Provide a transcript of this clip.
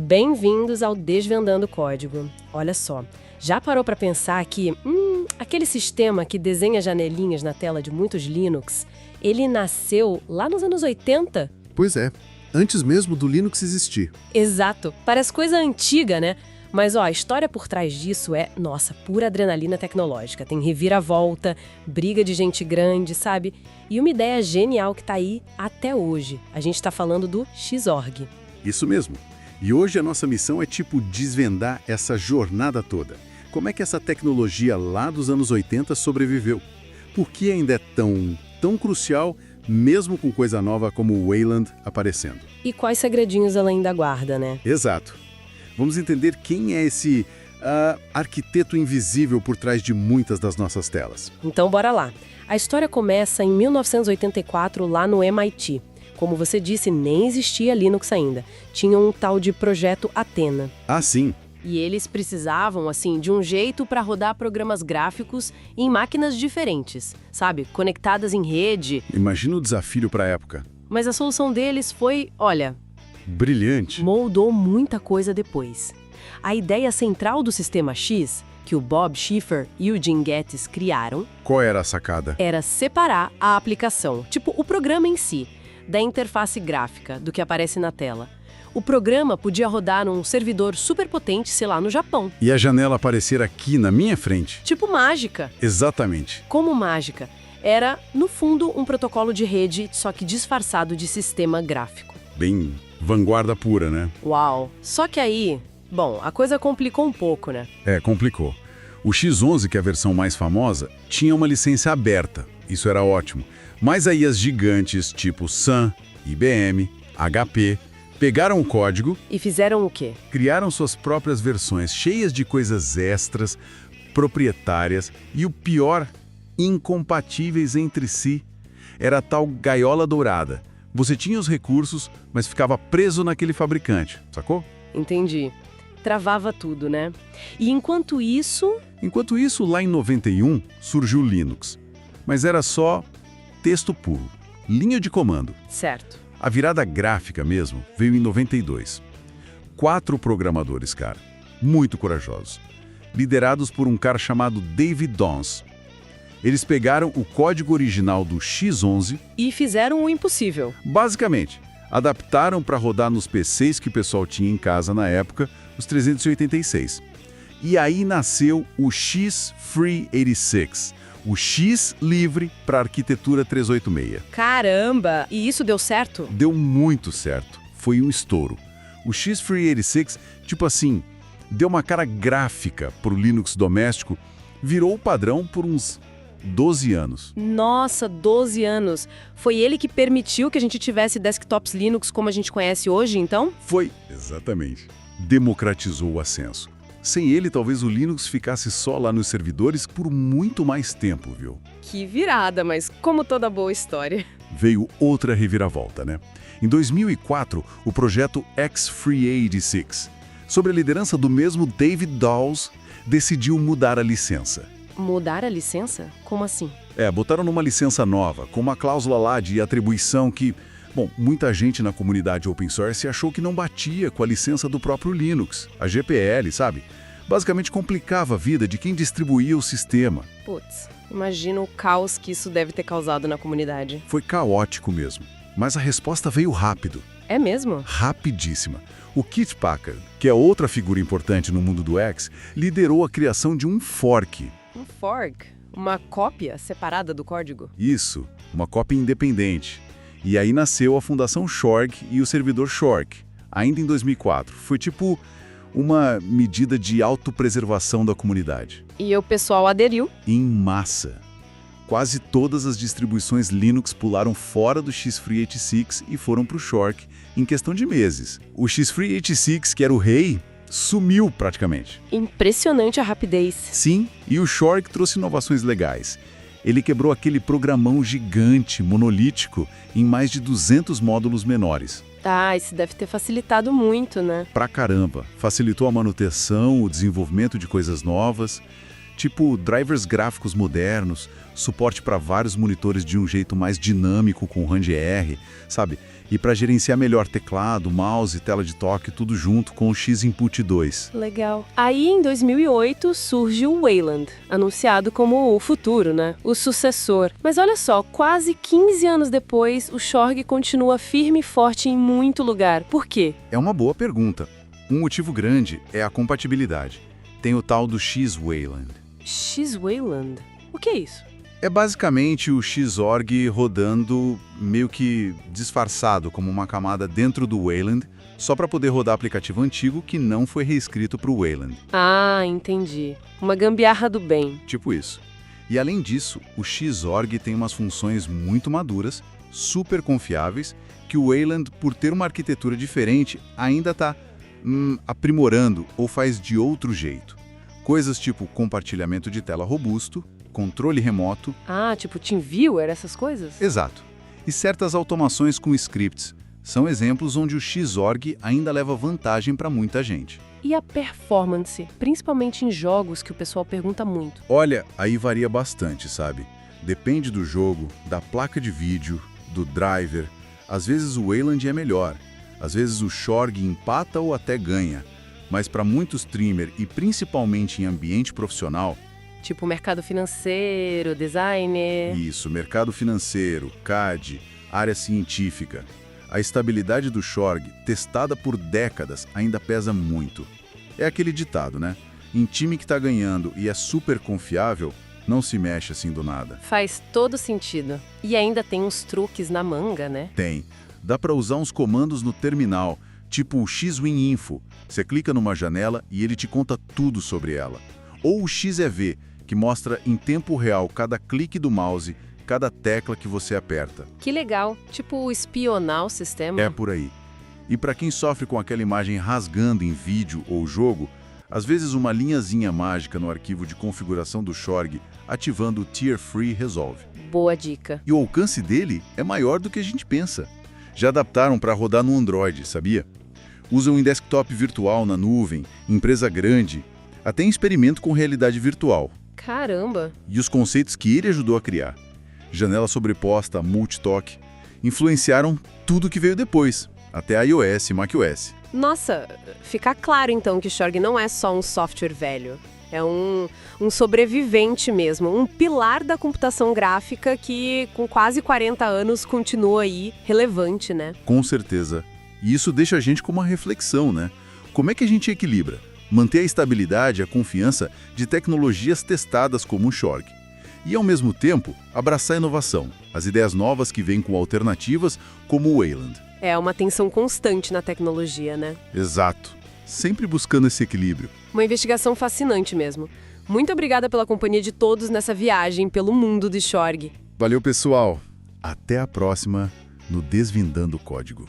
Bem-vindos ao Desvendando Código. Olha só, já parou para pensar que aquele sistema que desenha janelinhas na tela de muitos Linux, ele nasceu lá nos anos 80? Pois é, antes mesmo do Linux existir. Exato, parece coisa antiga, né? Mas ó, a história por trás disso é, nossa, pura adrenalina tecnológica. Tem reviravolta, briga de gente grande, sabe? E uma ideia genial que tá aí até hoje. A gente tá falando do Xorg. Isso mesmo. E hoje a nossa missão é desvendar essa jornada toda. Como é que essa tecnologia lá dos anos 80 sobreviveu? Por que ainda é tão crucial, mesmo com coisa nova como o Wayland aparecendo? E quais segredinhos ela ainda guarda, né? Exato. Vamos entender quem é esse arquiteto invisível por trás de muitas das nossas telas. Então bora lá. A história começa em 1984 lá no MIT. Como você disse, nem existia Linux ainda. Tinha um tal de Projeto Athena. Ah, sim. E eles precisavam, assim, de um jeito para rodar programas gráficos em máquinas diferentes, sabe? Conectadas em rede. Imagina o desafio para a época. Mas a solução deles foi, olha... brilhante. Moldou muita coisa depois. A ideia central do Sistema X, que o Bob Schiffer e o Jim Gettis criaram... Qual era a sacada? Era separar a aplicação, tipo o programa em si, da interface gráfica, do que aparece na tela. O programa podia rodar num servidor superpotente, sei lá, no Japão. E a janela aparecer aqui na minha frente. Tipo mágica. Exatamente. Como mágica. Era, no fundo, um protocolo de rede, só que disfarçado de sistema gráfico. Bem vanguarda pura, né? Uau! Só que aí, bom, a coisa complicou um pouco, né? Complicou. O X11, que é a versão mais famosa, tinha uma licença aberta. Isso era ótimo. Mas aí as gigantes tipo Sun, IBM, HP, pegaram o código... E fizeram o quê? Criaram suas próprias versões, cheias de coisas extras, proprietárias e, o pior, incompatíveis entre si. Era a tal gaiola dourada. Você tinha os recursos, mas ficava preso naquele fabricante, sacou? Entendi. Travava tudo, né? E enquanto isso... Enquanto isso, lá em 91, surgiu o Linux. Mas era só texto puro, linha de comando. Certo. A virada gráfica mesmo veio em 92. 4 programadores, cara, muito corajosos, liderados por um cara chamado David Dons. Eles pegaram o código original do X11 e fizeram o impossível. Basicamente, adaptaram para rodar nos PCs que o pessoal tinha em casa na época, os 386. E aí nasceu o X-Free86, o X livre para a arquitetura 386. Caramba! E isso deu certo? Deu muito certo. Foi um estouro. O X-Free86, tipo assim, deu uma cara gráfica para o Linux doméstico, virou o padrão por uns 12 anos. Nossa, 12 anos. Foi ele que permitiu que a gente tivesse desktops Linux como a gente conhece hoje, então? Foi, exatamente. Democratizou o acesso. Sem ele, talvez o Linux ficasse só lá nos servidores por muito mais tempo, viu? Que virada, mas como toda boa história. Veio outra reviravolta, né? Em 2004, o projeto X-Free86, sob a liderança do mesmo David Dawes, decidiu mudar a licença. Mudar a licença? Como assim? Botaram numa licença nova, com uma cláusula lá de atribuição que... Bom, muita gente na comunidade open source achou que não batia com a licença do próprio Linux, a GPL, sabe? Basicamente complicava a vida de quem distribuía o sistema. Putz, imagina o caos que isso deve ter causado na comunidade. Foi caótico mesmo, mas a resposta veio rápido. É mesmo? Rapidíssima. O Keith Packard, que é outra figura importante no mundo do X, liderou a criação de um fork. Um fork? Uma cópia separada do código? Isso, uma cópia independente. E aí nasceu a Fundação Xorg e o servidor Xorg, ainda em 2004. Foi tipo uma medida de autopreservação da comunidade. E o pessoal aderiu? Em massa. Quase todas as distribuições Linux pularam fora do X-Free86 e foram para o Xorg em questão de meses. O X-Free86, que era o rei, sumiu praticamente. Impressionante a rapidez. Sim, e o Xorg trouxe inovações legais. Ele quebrou aquele programão gigante, monolítico, em mais de 200 módulos menores. Ah, isso deve ter facilitado muito, né? Pra caramba. Facilitou a manutenção, o desenvolvimento de coisas novas. tipo drivers gráficos modernos, suporte para vários monitores de um jeito mais dinâmico com o RAND-R, sabe? E para gerenciar melhor teclado, mouse, tela de toque, tudo junto com o X-Input 2. Legal. Aí, em 2008, surge o Wayland, anunciado como o futuro, né? O sucessor. Mas olha só, quase 15 anos depois, o Shorg continua firme e forte em muito lugar. Por quê? É uma boa pergunta. Um motivo grande é a compatibilidade. Tem o tal do X-Wayland. X-Wayland? O que é isso? É basicamente o Xorg rodando meio que disfarçado como uma camada dentro do Wayland, só para poder rodar aplicativo antigo que não foi reescrito para o Wayland. Ah, entendi. Uma gambiarra do bem. Tipo isso. E além disso, o Xorg tem umas funções muito maduras, super confiáveis, que o Wayland, por ter uma arquitetura diferente, ainda está aprimorando ou faz de outro jeito. Coisas tipo compartilhamento de tela robusto, controle remoto. Ah, tipo TeamViewer, essas coisas? Exato. E certas automações com scripts. São exemplos onde o Xorg ainda leva vantagem para muita gente. E a performance, principalmente em jogos que o pessoal pergunta muito? Olha, aí varia bastante, sabe? Depende do jogo, da placa de vídeo, do driver. Às vezes o Wayland é melhor. Às vezes o Shorg empata ou até ganha. Mas para muito streamer e principalmente em ambiente profissional, tipo mercado financeiro, designer... Isso, mercado financeiro, CAD, área científica. A estabilidade do Shorg, testada por décadas, ainda pesa muito. É aquele ditado, né? Em time que está ganhando e é super confiável, não se mexe assim do nada. Faz todo sentido. E ainda tem uns truques na manga, né? Tem. Dá para usar uns comandos no terminal, tipo o Xwin Info. Você clica numa janela e ele te conta tudo sobre ela. Ou o XEV, que mostra em tempo real cada clique do mouse, cada tecla que você aperta. Que legal, tipo espionar o sistema. É por aí. E para quem sofre com aquela imagem rasgando em vídeo ou jogo, às vezes uma linhazinha mágica no arquivo de configuração do Shorg ativando o Tier Free resolve. Boa dica. E o alcance dele é maior do que a gente pensa. Já adaptaram para rodar no Android, sabia? Usam em desktop virtual na nuvem, empresa grande, até em experimento com realidade virtual. Caramba! E os conceitos que ele ajudou a criar, janela sobreposta, multitalk, influenciaram tudo que veio depois, até iOS e macOS. Nossa, fica claro então que Shorg não é só um software velho. É um sobrevivente mesmo, um pilar da computação gráfica que, com quase 40 anos, continua aí relevante, né? Com certeza. E isso deixa a gente com uma reflexão, né? Como é que a gente equilibra? Manter a estabilidade e a confiança de tecnologias testadas como o Shorg. E, ao mesmo tempo, abraçar a inovação, as ideias novas que vêm com alternativas como o Wayland. É uma tensão constante na tecnologia, né? Exato. Sempre buscando esse equilíbrio. Uma investigação fascinante mesmo. Muito obrigada pela companhia de todos nessa viagem pelo mundo do Shorg. Valeu, pessoal. Até a próxima no Desvendando o Código.